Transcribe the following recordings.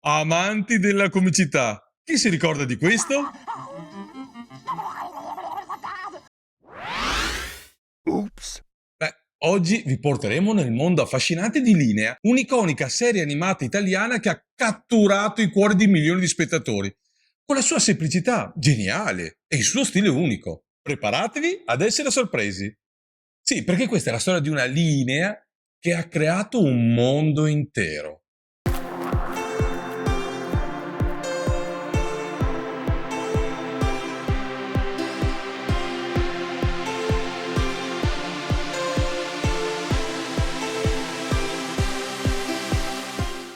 Amanti della comicità, chi si ricorda di questo? Ops. Beh, oggi vi porteremo nel mondo affascinante di Linea, un'iconica serie animata italiana che ha catturato i cuori di milioni di spettatori, con la sua semplicità geniale e il suo stile unico. Preparatevi ad essere sorpresi. Sì, perché questa è la storia di una linea che ha creato un mondo intero.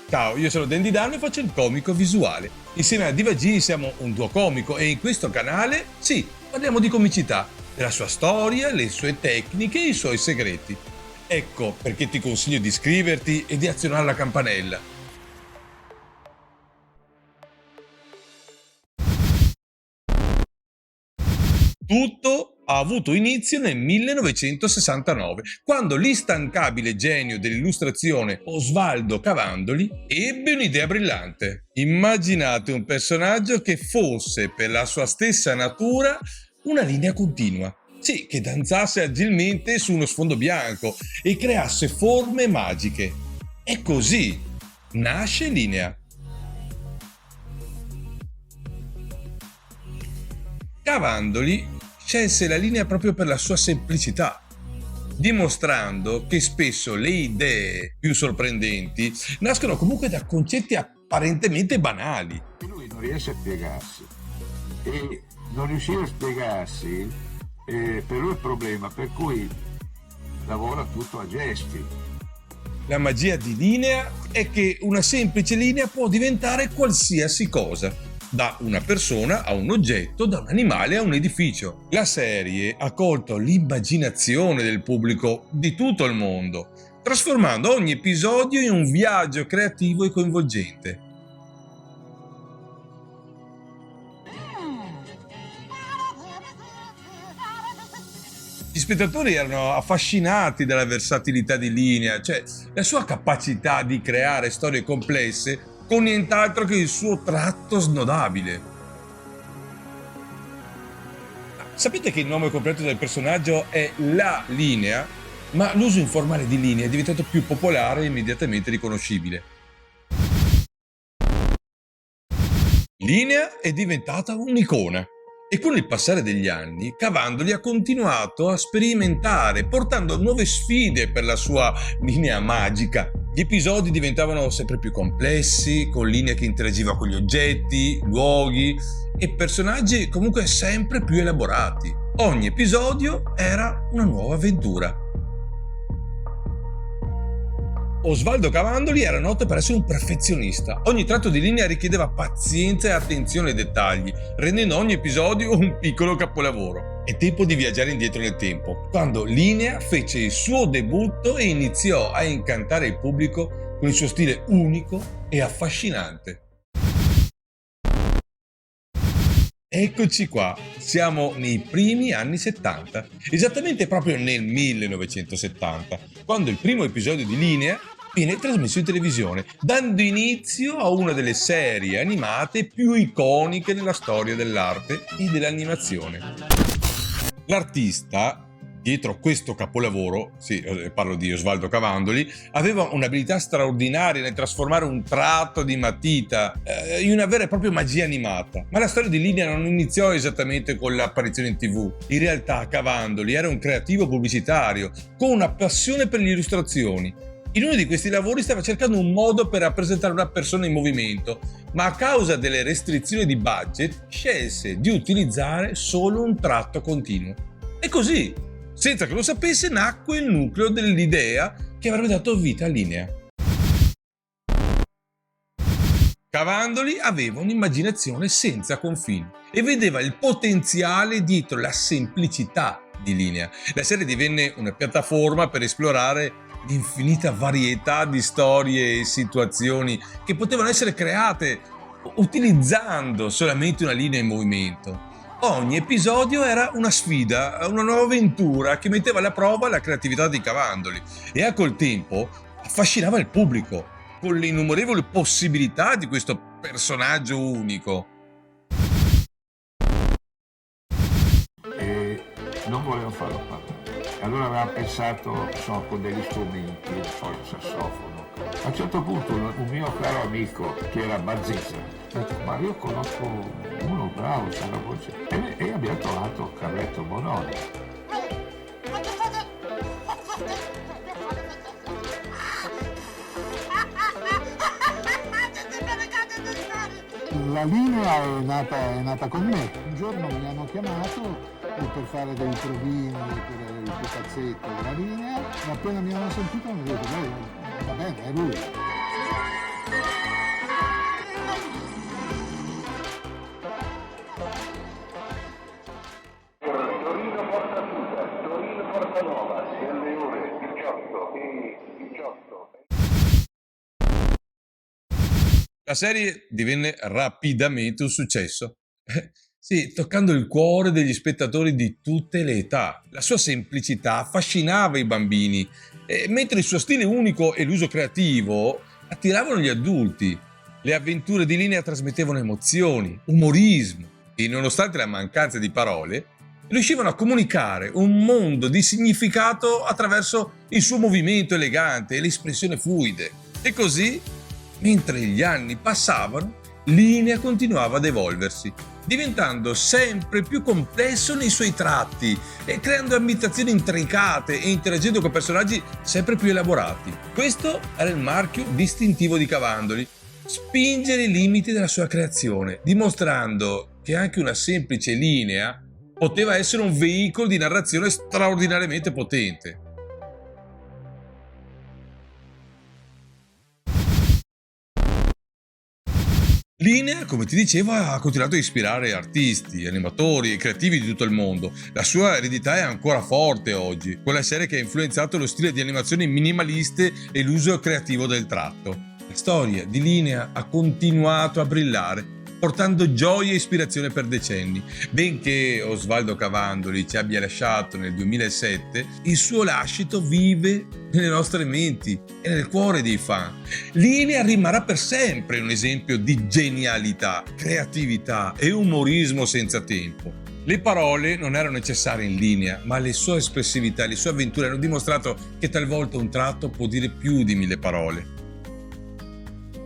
Ciao, io sono Dandy Dan e faccio il comico visuale. Insieme a Diva G siamo un duo comico e in questo canale, sì, parliamo di comicità, della sua storia, le sue tecniche e i suoi segreti. Ecco perché ti consiglio di iscriverti e di azionare la campanella. Tutto ha avuto inizio nel 1969, quando l'instancabile genio dell'illustrazione Osvaldo Cavandoli ebbe un'idea brillante. Immaginate un personaggio che fosse, per la sua stessa natura, una linea continua. Sì, che danzasse agilmente su uno sfondo bianco e creasse forme magiche. E così nasce Linea. Cavandoli scelse la linea proprio per la sua semplicità, dimostrando che spesso le idee più sorprendenti nascono comunque da concetti apparentemente banali. Lui non riesce a spiegarsi e non riuscire a spiegarsi per lui è il problema, per cui lavora tutto a gesti. La magia di Linea è che una semplice linea può diventare qualsiasi cosa, da una persona a un oggetto, da un animale a un edificio. La serie ha colto l'immaginazione del pubblico di tutto il mondo, trasformando ogni episodio in un viaggio creativo e coinvolgente. Gli spettatori erano affascinati dalla versatilità di Linea, cioè la sua capacità di creare storie complesse con nient'altro che il suo tratto snodabile. Sapete che il nome completo del personaggio è La Linea, ma l'uso informale di Linea è diventato più popolare e immediatamente riconoscibile. Linea è diventata un'icona e con il passare degli anni Cavandoli ha continuato a sperimentare, portando nuove sfide per la sua linea magica. Gli episodi diventavano sempre più complessi, con linee che interagiva con gli oggetti, luoghi e personaggi comunque sempre più elaborati. Ogni episodio era una nuova avventura. Osvaldo Cavandoli era noto per essere un perfezionista. Ogni tratto di linea richiedeva pazienza e attenzione ai dettagli, rendendo ogni episodio un piccolo capolavoro. È tempo di viaggiare indietro nel tempo, quando Linea fece il suo debutto e iniziò a incantare il pubblico con il suo stile unico e affascinante. Eccoci qua, siamo nei primi anni 70, esattamente proprio nel 1970, quando il primo episodio di Linea viene trasmesso in televisione, dando inizio a una delle serie animate più iconiche nella storia dell'arte e dell'animazione. L'artista, dietro questo capolavoro, sì, parlo di Osvaldo Cavandoli, aveva un'abilità straordinaria nel trasformare un tratto di matita in una vera e propria magia animata. Ma la storia di Linea non iniziò esattamente con l'apparizione in TV. In realtà Cavandoli era un creativo pubblicitario con una passione per le illustrazioni. In uno di questi lavori stava cercando un modo per rappresentare una persona in movimento, ma a causa delle restrizioni di budget scelse di utilizzare solo un tratto continuo. E così, senza che lo sapesse, nacque il nucleo dell'idea che avrebbe dato vita a Linea. Cavandoli aveva un'immaginazione senza confini e vedeva il potenziale dietro la semplicità di Linea. La serie divenne una piattaforma per esplorare l'infinita varietà di storie e situazioni che potevano essere create utilizzando solamente una linea in movimento. Ogni episodio era una sfida, una nuova avventura che metteva alla prova la creatività di Cavandoli e col tempo affascinava il pubblico. con le innumerevoli possibilità di questo personaggio unico. E non voleva farlo parlare. Allora aveva pensato, con degli strumenti, il sassofono. A un certo punto un mio caro amico, che era bassista, ha detto: ma io conosco uno bravo, c'ha la voce. E abbiamo trovato Carletto Bononi. La linea è nata con me. Un giorno mi hanno chiamato per fare dei provini per il pupazzetto della linea, e appena mi hanno sentito mi hanno detto: beh, va bene, è lui. Torino Porta Torino Portanova, sia alle ore 18:18. La serie divenne rapidamente un successo. Sì, toccando il cuore degli spettatori di tutte le età. La sua semplicità affascinava i bambini, mentre il suo stile unico e l'uso creativo attiravano gli adulti. Le avventure di Linea trasmettevano emozioni, umorismo e, nonostante la mancanza di parole, riuscivano a comunicare un mondo di significato attraverso il suo movimento elegante e le espressioni fluide. E così, mentre gli anni passavano, Linea continuava ad evolversi, diventando sempre più complesso nei suoi tratti e creando ambientazioni intricate e interagendo con personaggi sempre più elaborati. Questo era il marchio distintivo di Cavandoli: spingere i limiti della sua creazione, dimostrando che anche una semplice linea poteva essere un veicolo di narrazione straordinariamente potente. Linea, come ti dicevo, ha continuato a ispirare artisti, animatori e creativi di tutto il mondo. La sua eredità è ancora forte oggi, quella serie che ha influenzato lo stile di animazioni minimaliste e l'uso creativo del tratto. La storia di Linea ha continuato a brillare, portando gioia e ispirazione per decenni. Benché Osvaldo Cavandoli ci abbia lasciato nel 2007, il suo lascito vive nelle nostre menti e nel cuore dei fan. Linea rimarrà per sempre un esempio di genialità, creatività e umorismo senza tempo. Le parole non erano necessarie in Linea, ma le sue espressività e le sue avventure hanno dimostrato che talvolta un tratto può dire più di 1000 parole.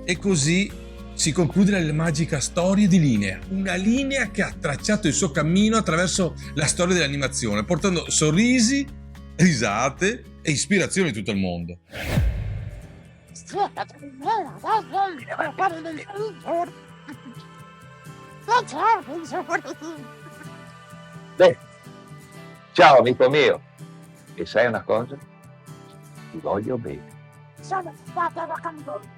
E così si conclude la magica storia di Linea, una linea che ha tracciato il suo cammino attraverso la storia dell'animazione, portando sorrisi, risate e ispirazione in tutto il mondo. Beh, ciao amico mio, e sai una cosa? Ti voglio bene. Sono stata da Cambone.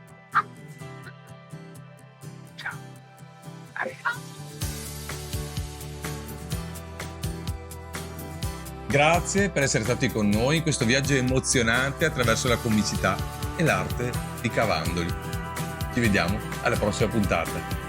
Ciao. Grazie per essere stati con noi in questo viaggio emozionante attraverso la comicità e l'arte di Cavandoli. Ci vediamo alla prossima puntata.